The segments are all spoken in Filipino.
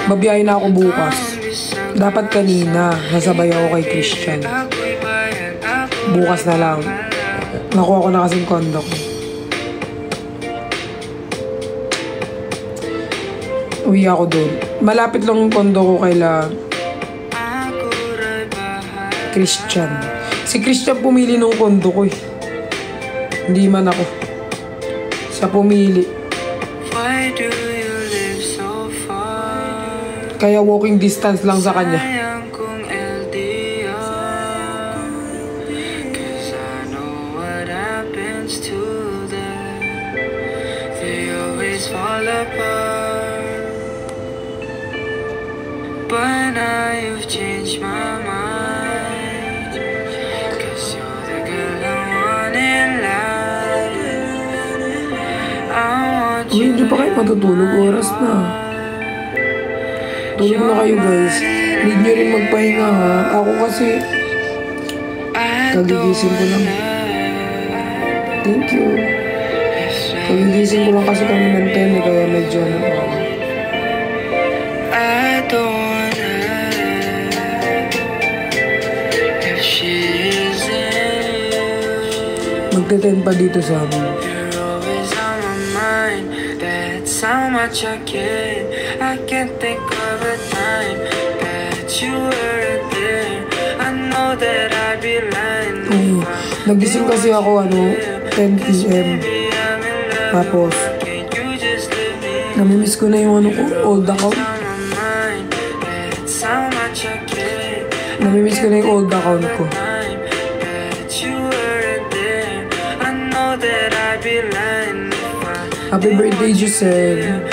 Babiyahin na ako bukas. Dapat kanina, nasabay ako kay Christian. Bukas na lang. Nakuha ko na kasing kondo ko. Uwi ako doon. Malapit lang yung kondo ko kaila Christian. Si Christian pumili ng kondo ko eh. Hindi man ako. Siya pumili. Kaya walking distance lang sa kanya. But now you've changed my mind, 'cause you're the girl I want in life. I want you. Hindi pa kayo matutulog, oras na. Tulog na kayo guys. Need nyo rin magpahinga ha. Ako kasi kagigising ko lang. Thank you. Kagigising ko lang kasi kami ng 10 kaya medyo ano pa. I don't wanna if she isn't you. Magte-10 pa dito sa amin. You're always on my mind. That's how much I care. I can't think of a time that you weren't there. I know that I'd be lying. Nagising kasi ako 10 PM. Tapos namimiss ko na yung old account. Namimiss ko na yung old account ko. Happy birthday, Giselle.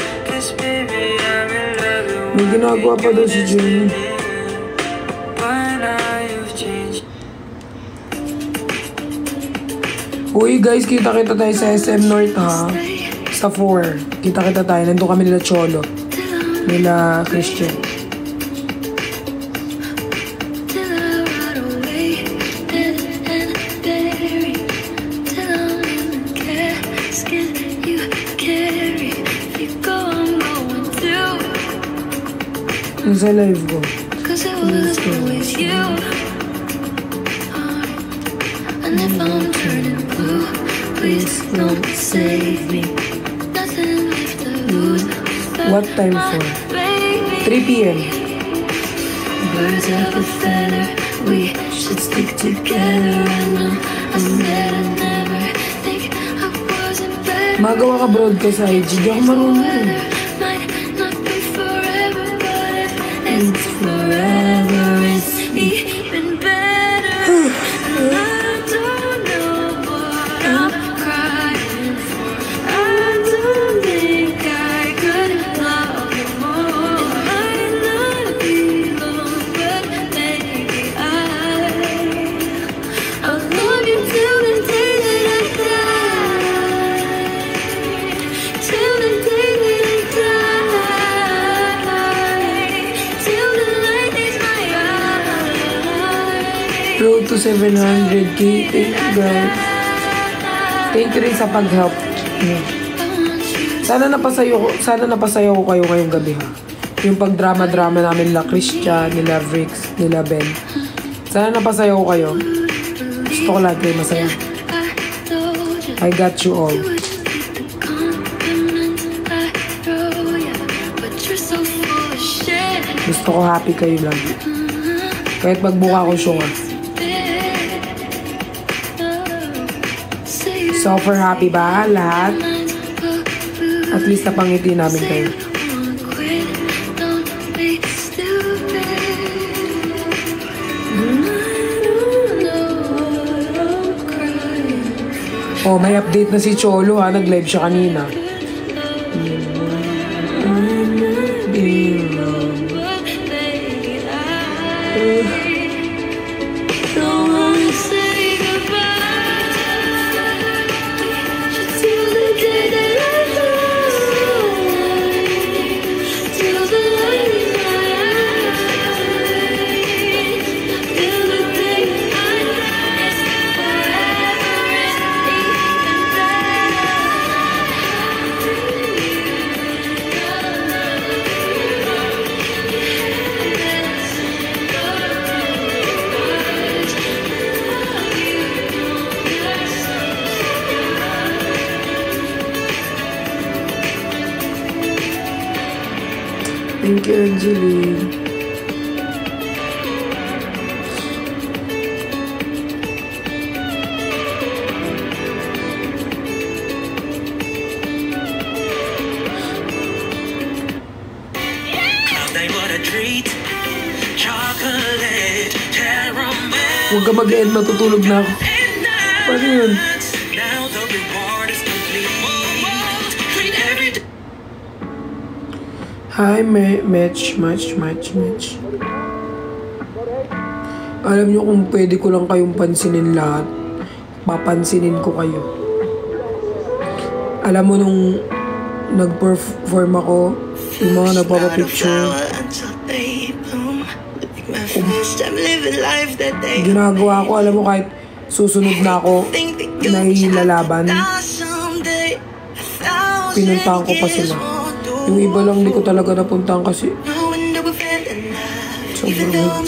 May ginagawa pa daw si Jenny. Uy guys, kita-kita tayo sa SM North ha. Sa 4. Kita-kita tayo. Nandun kami nila Cholo. Nila Christian. Yung sa live ko. And if I'm turning blue, please don't save me. Nothing left to lose. What time for? 3 PM. Birds of a feather, we should stick together. I know I said I never think I wasn't better. Magawa ka broadcast sa IG. Di ako marunong. Might not be forever, but if it's forever, it's even better. I don't know what I'm crying for. I don't think I could love you more. It might not be long, but maybe I'll love you till the day that I die. Till the day that I die. Till the light is my eyes. Road to 700K. Thank you guys. Thank you rin sa pag-help. Sana napasayo ko kayo ngayong gabi ha. Yung pag-drama-drama namin nila Christian, nila Vrix, nila Ben. Sana napasayo ko kayo. Gusto ko lagi kayo masaya. I got you all. Gusto ko happy kayo lagi. Kahit magbuka ko syunga. Super happy ba lahat? At least napangiti namin kayo. Oh, may update na si Cholo ha. Nag-live siya kanina. Thank you, Angeline. Huwag ka mag-end, matutulog na ako. Paano yun? Hi, Mitch. Alam nyo kung pwede ko lang kayong pansinin lahat, papansinin ko kayo. Alam mo nung nag-perform ako, yung mga nagpapapicture, ginagawa ko, alam mo kahit susunod na ako, nahihilalaban, pinuntahan ko pa sila. Yung iba lang hindi ko talaga napuntahan kasi sobrang hug.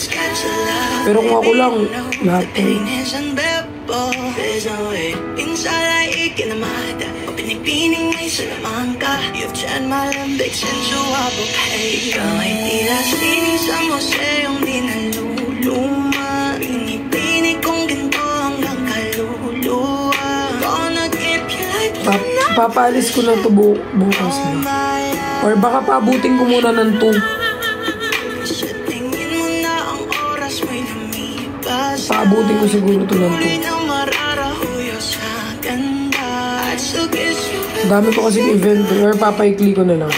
Pero kung ako lang, lahat ko. Pinipining may Salamanca. You've tried my lambic since you were okay. Ikaw ay tila sining sa museong di naluluma. Pinipinig kong ginto hanggang kaluluwa. Gonna keep you like Papalis ko na ito bukas na. Or baka paabutin ko muna ng 2. Paabutin ko siguro ito ng 2. Dami ko kasi event or papaikli ko na lang.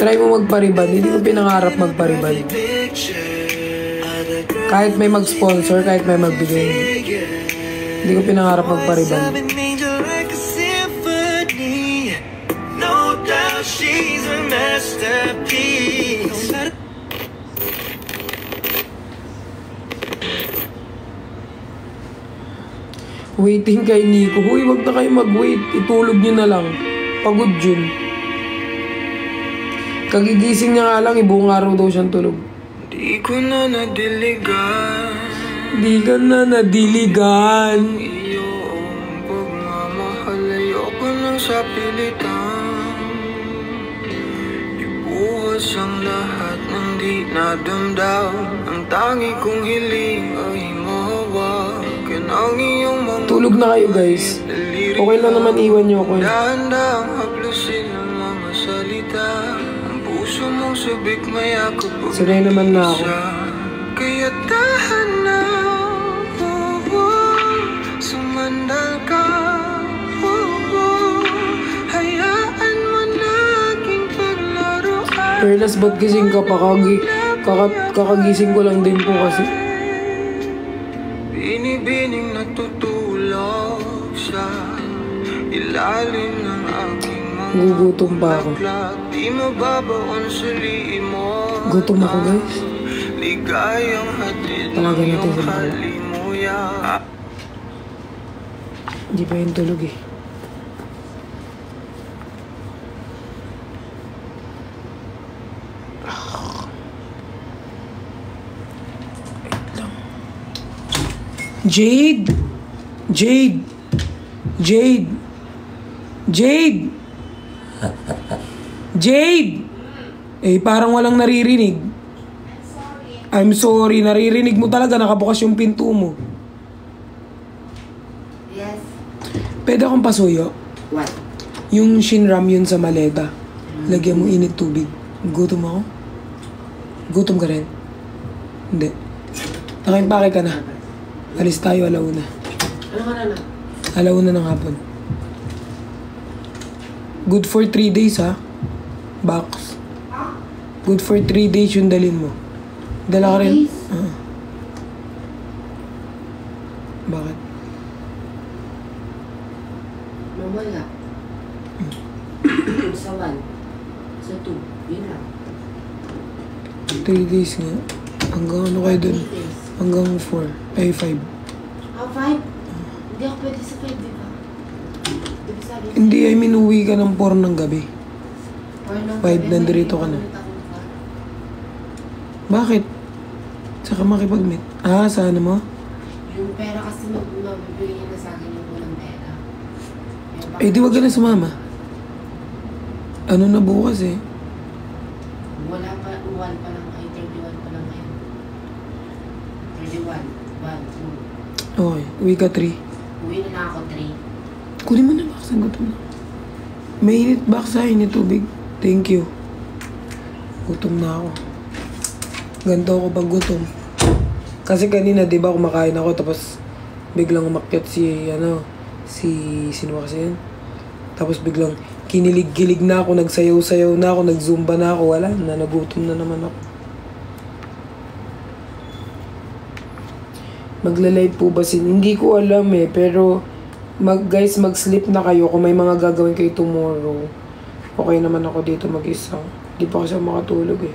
Try mo magpariban. Hindi ko pinangarap magpariban. Kahit may mag-sponsor, kahit may magbigay. Hindi ko pinangarap magpariban. She's a masterpiece. Waiting kay Nico. Huy, wag na kayo mag-wait. Itulog nyo na lang. Pagod yun. Kagigising niya nga lang, ibuong araw daw siyang tulog. Di ko na nadiligan. Di ka na nadiligan. Iyong pagmamahal, ayoko nang sa pilitan. Ibuhos ang lahat ng di nadamdam. Ang tangi kong hiling ay mahawakan ang iyong mga... Tulog na kayo, guys. Okay lang naman iwan niyo ako. Dahan-dahang haplusin ang mga salita. Ang puso mong sabik mayakap. Sanay naman na ako. Kaya tahan na, sumandal ka, hayaan mo na aking paglaruan. Perlas, ba't gising ka pa? Kakagising ko lang din po kasi. Binibining natutulog sa ilalim ng aking mga Gugutom pa ako. Di mababaon sa liim mo. Gutom ako, guys. Ligayang hatid Talaga ng natin iyong sa mga. halimuya. Hindi pa yung tulog eh. Wait lang. Jade! Jade! Jade! Jade! Jade! Eh, parang walang naririnig. I'm sorry, naririnig mo talaga, nakabukas yung pinto mo. Yes. Pwede akong pasuyo? What? Yung shinram yun sa maleta. Lagyan mo init tubig. Gutom ako? Gutom ka rin? Hindi. Nakimpake ka na. Alis tayo, alauna. Ano ka na? Alauna ng hapon. Good for 3 days, ha? Box. Good for 3 days yung dalin mo. Dala ka rin. Bakit? Mamaya. Sa 1. Sa 2. Yun lang. 3 days nga. Hanggang ano kayo dun? 3 days. Hanggang 4. Ay, 5. Ah, 5? Hindi ako pwede sa 5, di ba? Di ba sabi? Hindi, I mean, uwi ka ng 4 ng gabi. 5, nandito ka na. Bakit? Saka makipag-meet. Ah, sa ano mo? Yung pera kasi mabibigay niya na sa akin yung unang pera. Eh, di wag ka na sumama. Ano na bukas eh? Wala pa, 1 pa lang, ay 31 pa lang ngayon. 31, 1, 2. Okay, uwi ka 3. Uwi na ako 3. Kunin mo na box, gutom na. Mainit box ha, init tubig. Thank you. Gutom na ako. Ganto ako pag gutom. Kasi kanina, di ba, kumakain ako, tapos biglang umakyat sino kasi yun? Tapos biglang kinilig-kilig na ako, nagsayaw-sayaw na ako, nagzumba na ako, wala na, nagutom na naman ako. Magla-live po ba Hindi ko alam eh, pero guys, mag-sleep na kayo kung may mga gagawin kayo tomorrow. Okay naman ako dito mag-isa. Hindi pa kasi ako makatulog eh.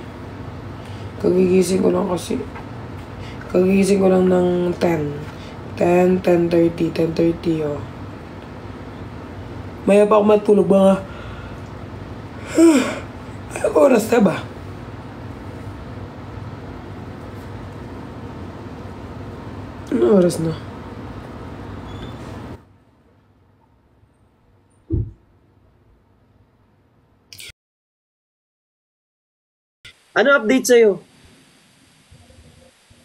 Kagigising ko lang ng 10:30 oh. Maya pa ako matulog mga anong oras na ba? Anong oras na? Ano update sa'yo?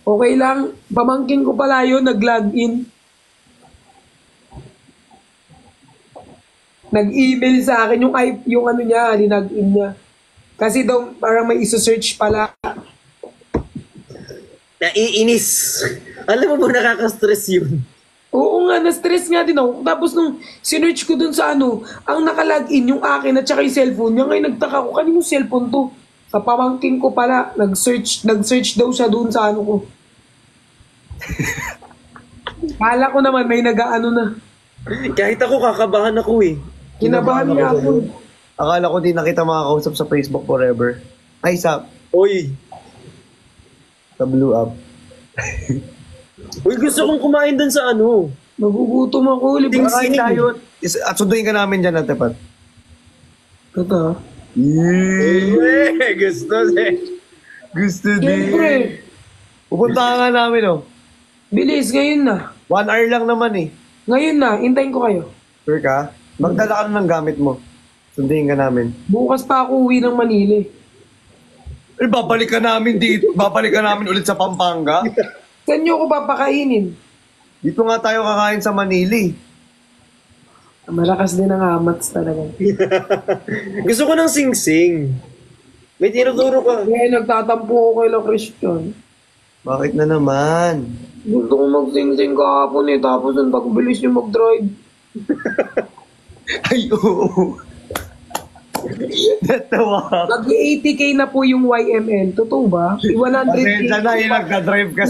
Okay lang, pamangkin ko pala yun, nag-login. Nag-email sa akin yung ano niya, linag-in niya. Kasi daw parang may iso-search pala. Naiinis. Alam mo ba nakaka-stress yun? Oo nga, na-stress nga din ako. Tapos nung sinearch ko dun sa ano, ang nakalagin yung akin at saka yung cellphone niya. Ngayon nagtaka ko, kanino yung cellphone to? Sa pamangkin ko pala, nag-search daw siya dun sa ano ko. Kala ko naman may nag-ano na. Kahit ako, kakabahan ako eh. Kinabahan niya ako. Akala ko di nakita makakausap sa Facebook forever. Ay, sa Uy, Blue Up. uy, gusto kong kumain dun sa ano. Nagugutom ako. Ting- Kakain tayo. At sunduin ka namin dyan, Ate Pat. Ito. Gusto eh. Gusto Siyempre. Pupunta ka nga namin, oh. Bilis, ngayon na. 1 hour lang naman, eh. Ngayon na, hintayin ko kayo. Sure ka? Magdala ka na ng gamit mo. Sunduin ka namin. Bukas pa ako uwi ng Manila. Eh, babalik ka namin dito. Babalik ka namin ulit sa Pampanga. Saan niyo ako papakainin? Dito nga tayo kakain sa Manila, eh. Malakas din ang amats talaga. Gusto ko ng sing-sing. May tinuturo ka. Kaya nagtatampo ako kay La Christian. Bakit na naman? Gusto ko mag-sing-sing kahapon eh. Tapos ang pagbilis niyo mag-drive. Ay, oo. Natawa. Mag-80K na po yung YMN. Totoo ba? 100K. Pasensya na, nagka-drive ka